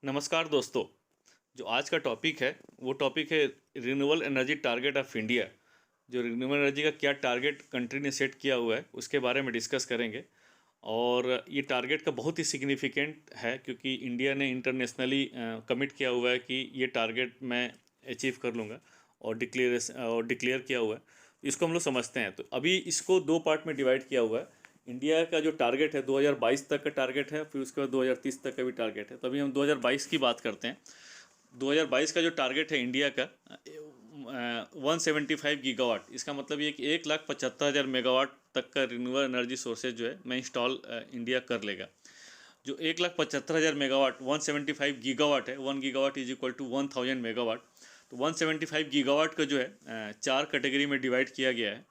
नमस्कार दोस्तों। जो आज का टॉपिक है वो टॉपिक है renewable energy target of India. जो रिन्यूएबल एनर्जी का क्या टारगेट कंट्री ने सेट किया हुआ है उसके बारे में डिस्कस करेंगे। और ये टारगेट का बहुत ही सिग्निफिकेंट है क्योंकि इंडिया ने इंटरनेशनली कमिट किया हुआ है कि ये टारगेट मैं अचीव कर लूँगा और डिक्लेयर किया हुआ है। इसको हम लोग समझते हैं। तो अभी इसको दो पार्ट में डिवाइड किया हुआ है। इंडिया का जो टारगेट है 2022 तक का टारगेट है, फिर उसके बाद 2030 तक का भी टारगेट है। तो अभी हम 2022 की बात करते हैं। 2022 का जो टारगेट है इंडिया का 175 गीगावाट। इसका मतलब ये कि 1,75,000 मेगावाट तक का रिन्यूएबल एनर्जी सोर्सेज जो है मैं इंस्टॉल इंडिया कर लेगा। जो 1,75,000 मेगावाट 175 गीगावाट है, 1 gigawatt is equal to 1000 megawatt. तो 175 गीगावाट का जो है चार कैटेगरी में डिवाइड किया गया है।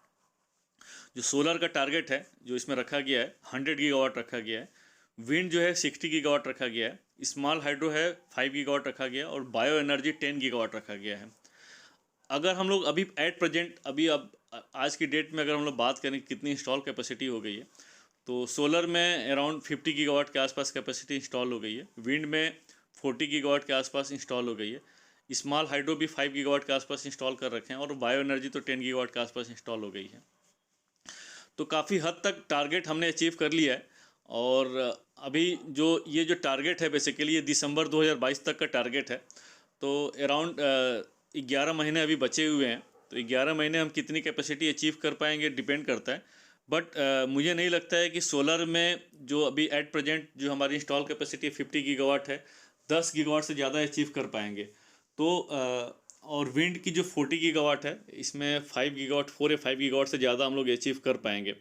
जो सोलर का टारगेट है जो इसमें रखा गया है 100 गीगावाट रखा गया है। विंड जो है 60 गीगावाट रखा गया है। स्मॉल हाइड्रो है 5 गीगावाट रखा गया है और बायो एनर्जी 10 गीगावाट रखा गया है। अगर हम लोग अभी एट प्रेजेंट अब आज की डेट में अगर हम लोग बात करें कितनी इंस्टॉल कैपेसिटी हो गई है, तो सोलर में अराउंड 50 गीगावाट के आसपास कैपेसिटी इंस्टॉल हो गई है। विंड में 40 गीगावाट के आसपास इंस्टॉल हो गई है। स्मॉल हाइड्रो भी 5 गीगावाट के आसपास इंस्टॉल कर रखे हैं और बायो एनर्जी तो 10 गीगावाट के आसपास इंस्टॉल हो गई है। तो काफ़ी हद तक टारगेट हमने अचीव कर लिया है। और अभी जो टारगेट है बेसिकली ये दिसंबर 2022 तक का टारगेट है। तो अराउंड 11 महीने अभी बचे हुए हैं। तो 11 महीने हम कितनी कैपेसिटी अचीव कर पाएंगे डिपेंड करता है। बट मुझे नहीं लगता है कि सोलर में जो अभी एट प्रेजेंट जो हमारी इंस्टॉल कैपेसिटी 50 गीगावाट है, 10 गीगावाट से ज़्यादा अचीव कर पाएंगे। तो और विंड की जो 40 गीगावाट है इसमें 5 गीगावाट 4 या 5 गीगावाट से ज़्यादा हम लोग अचीव कर पाएंगे।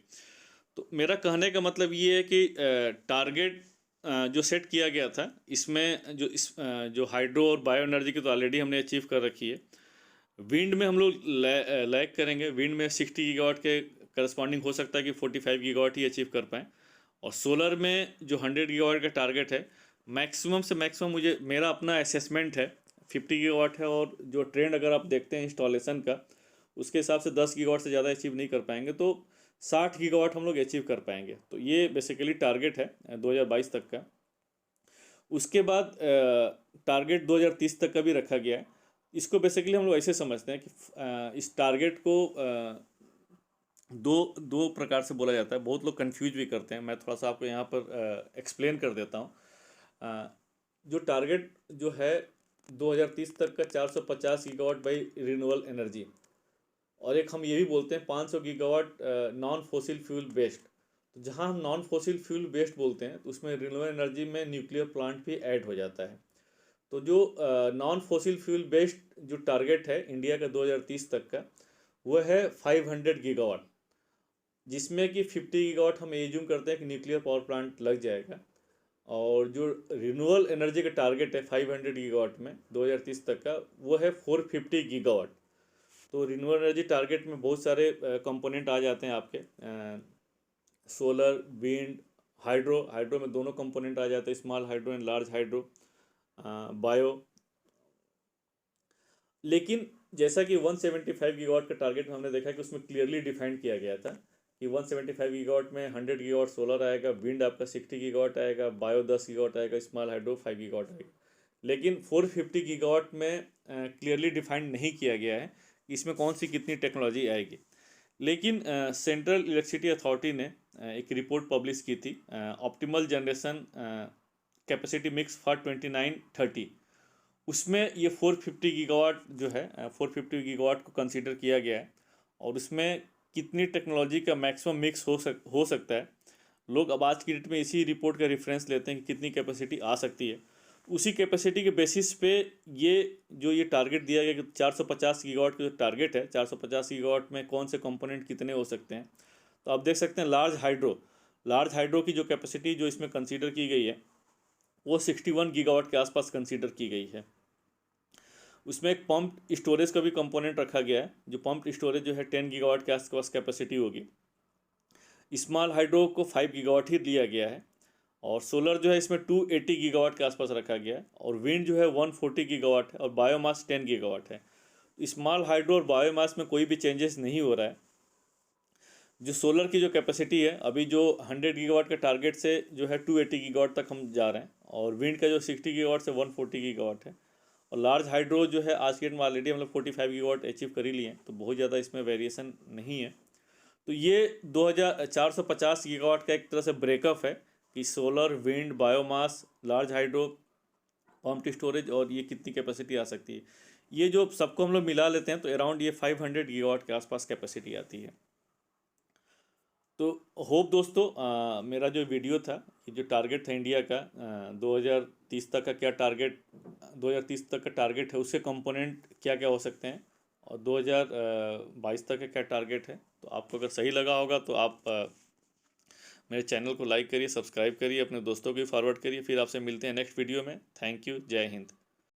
तो मेरा कहने का मतलब ये है कि टारगेट जो सेट किया गया था इसमें जो हाइड्रो और बायो एनर्जी की तो ऑलरेडी हमने अचीव कर रखी है। विंड में हम लोग लैग करेंगे। विंड में 60 गीगावाट के करस्पॉन्डिंग हो सकता है कि 45 गीगावाट ही अचीव कर पाएँ। और सोलर में जो 100 गीगावाट का टारगेट है, मैक्सिमम से मैक्सिमम मुझे मेरा अपना असेसमेंट है 50 गीगावाट है। और जो ट्रेंड अगर आप देखते हैं इंस्टॉलेशन का उसके हिसाब से 10 गीगावाट से ज़्यादा अचीव नहीं कर पाएंगे। तो 60 गीगावाट हम लोग अचीव कर पाएंगे। तो ये बेसिकली टारगेट है 2022 तक का। उसके बाद टारगेट 2030 तक का भी रखा गया है। इसको बेसिकली हम लोग ऐसे समझते हैं कि इस टारगेट को दो दो प्रकार से बोला जाता है। बहुत लोग कंफ्यूज भी करते हैं। मैं थोड़ा सा आपको यहाँ पर एक्सप्लेन कर देता हूँ। जो टारगेट जो है 2030 तक का 450 गीगावाट बाई रिन्यूएबल एनर्जी, और एक हम ये भी बोलते हैं 500 gigawatt non fossil fuel based. तो जहाँ हम नॉन फॉसिल फ्यूल बेस्ड बोलते हैं तो उसमें रिन्यूएबल एनर्जी में न्यूक्लियर प्लांट भी ऐड हो जाता है। तो जो नॉन फॉसिल फ्यूल बेस्ड जो टारगेट है इंडिया का 2030 तक का वो है 500 गीगावाट, जिसमें कि 50 गीगावाट हम एज्यूम करते हैं कि न्यूक्लियर पावर प्लांट लग जाएगा। और जो रिन्यूएबल एनर्जी का टारगेट है 500 गीगावाट में 2030 तक का वो है 450 गीगावाट। तो रिन्यूएबल एनर्जी टारगेट में बहुत सारे कंपोनेंट आ जाते हैं आपके। Solar, wind, hydro. हाइड्रो में दोनों कंपोनेंट आ जाते हैं, small hydro and large hydro, bio. लेकिन जैसा कि 175 गीगावाट का टारगेट में हमने देखा कि उसमें क्लियरली डिफाइन किया गया था कि 175 गीगावाट में 100 गीगावाट सोलर आएगा, विंड आपका 60 गीगावाट आएगा, बायो 10 गीगावाट आएगा, स्मॉल हाइड्रो 5 गीगावाट आएगा। लेकिन 450 गीगावाट में क्लियरली डिफाइन नहीं किया गया है कि इसमें कौन सी कितनी टेक्नोलॉजी आएगी। लेकिन सेंट्रल इलेक्ट्रिसिटी अथॉरिटी ने एक रिपोर्ट पब्लिश की थी, optimal generation capacity mix for 2930। उसमें ये 450 गीगावाट जो है 450 गीगावाट को कंसीडर किया गया है। और उसमें कितनी टेक्नोलॉजी का मैक्सिमम मिक्स हो सकता है। लोग अब आज की डेट में इसी रिपोर्ट का रेफरेंस लेते हैं कि कितनी कैपेसिटी आ सकती है। उसी कैपेसिटी के बेसिस पे ये टारगेट दिया गया कि 450 गीगावाट का जो टारगेट है, 450 गीगावाट में कौन से कंपोनेंट कितने हो सकते हैं। तो आप देख सकते हैं लार्ज हाइड्रो की जो कैपेसिटी जो इसमें कंसीडर की गई है वो 61 गीगावाट के आसपास कंसीडर की गई है। उसमें एक पंप स्टोरेज का भी कंपोनेंट रखा गया है। जो पंप स्टोरेज जो है 10 गीगावाट के आसपास कैपेसिटी होगी। स्मॉल हाइड्रो को 5 गीगावाट ही दिया गया है। और सोलर जो है इसमें 280 गीगावाट के आसपास रखा गया है। और विंड जो है 140 गीगावाट है और बायोमास 10 गीगावाट है। स्मॉल हाइड्रो और बायोमास में कोई भी चेंजेस नहीं हो रहा है। जो सोलर की जो कैपेसिटी है अभी जो 100 गीगावाट का टारगेट से जो है 280 गीगावाट तक हम जा रहे हैं, और विंड का जो 60 गीगावाट से 140 गीगावाट है, और लार्ज हाइड्रो जो है आज के डेट में ऑलरेडी हम लोग 45 गीगावाट अचीव कर ही लिए हैं, तो बहुत ज़्यादा इसमें वेरिएशन नहीं है। तो ये 2450 गीगावाट का एक तरह से ब्रेकअप है कि solar, wind, biomass, large hydro, pumped storage, और ये कितनी कैपेसिटी आ सकती है। ये जो सबको हम लोग मिला लेते हैं तो अराउंड ये 500 गीगावाट के आसपास कैपेसिटी आती है। तो होप दोस्तों मेरा जो वीडियो था, ये जो टारगेट था इंडिया का 2030 तक का क्या टारगेट, 2030 तक का टारगेट है, उसके कंपोनेंट क्या क्या हो सकते हैं, और 2022 तक का क्या टारगेट है, तो आपको अगर सही लगा होगा तो आप मेरे चैनल को लाइक करिए, सब्सक्राइब करिए, अपने दोस्तों को भी फॉरवर्ड करिए। फिर आपसे मिलते हैं नेक्स्ट वीडियो में। थैंक यू, जय हिंद।